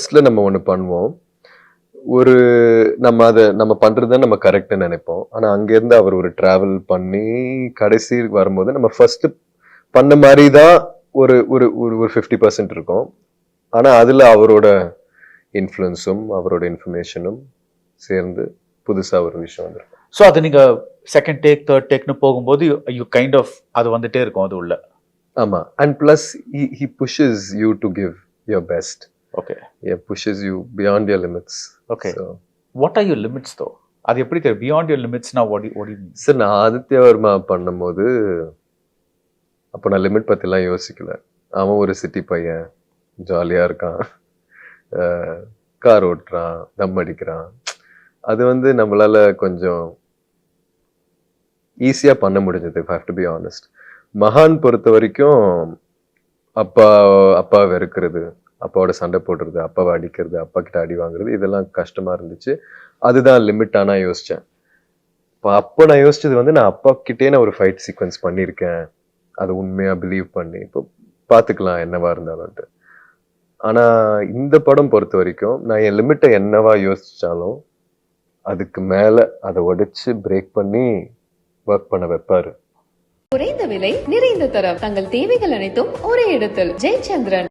ஃபர்ஸ்ட்ல நம்ம ஒண்ணு பண்ணுவோம். ஒரு நம்ம பண்றது நம்ம கரெக்ட்ன்னு நினைப்போம். ஆனா அங்க இருந்து அவர் ஒரு டிராவல் பண்ணி கடைசி வரும்போது நம்ம ஃபர்ஸ்ட் பண்ண மாதிரி தான் ஒரு ஒரு ஒரு ஒரு 50% இருக்கும். ஆனா அதுல அவரோட இன்ஃப்ளூயன்ஸும் அவரோட இன்ஃபர்மேஷனும் சேர்ந்து புதுசா ஒரு விஷயம் வந்திருக்கும். ஸோ அது நீங்க செகண்ட் டேக் தேர்ட் டேக்னு போகும்போது யூ கைண்ட் ஆஃப் அது வந்துட்டே இருக்கும் அது உள்ள. ஆமா. And plus he pushes you to give your best. Okay. He pushes you beyond your limits. Okay. So, what are your limits though? அது எப்படி தெரியும்? பியாண்ட் யுவர் லிமிட்ஸ்னா வாட் யூ மீன்? சார் நான் ஆதித்ய வர்மா பண்ணும்போது அப்போ நான் லிமிட் பத்திலாம் யோசிக்கல. அவன் ஒரு சிட்டி பையன், ஜாலியா இருக்கான், கார் ஓட்டுறான், தம் அடிக்கிறான். அது வந்து நம்மளால கொஞ்சம் ஈஸியா பண்ண முடிஞ்சது. if I have to be honest. மகான் பொறுத்த வரைக்கும் அப்பா வெறுக்கிறது, அப்பாவோட சண்டை போடுறது, அப்பாவை அடிக்கிறது, அப்பா கிட்ட அடி வாங்குறது, இதெல்லாம் கஷ்டமா இருந்துச்சு. அதுதான் லிமிட்டா நான் யோசிச்சேன். அப்போ நான் யோசிச்சது வந்து நான் அப்பா கிட்டே நான் ஒரு ஃபைட் சீக்வன்ஸ் பண்ணியிருக்கேன், அது உண்மையா பிலீவ் பண்ணி இப்போ பார்த்துக்கலாம் என்னவா இருந்தாலும். ஆனா இந்த படம் பொறுத்த வரைக்கும் நான் என் லிமிட்டை என்னவா யோசிச்சாலும் அதுக்கு மேல அதை உடைச்சு பிரேக் பண்ணி ஒர்க் பண்ண வைப்பாரு. குறைந்த விலை நிறைந்த தரம், தங்கள் தேவைகள் அனைத்தும் ஒரே இடத்தில். ஜெயச்சந்திரன்.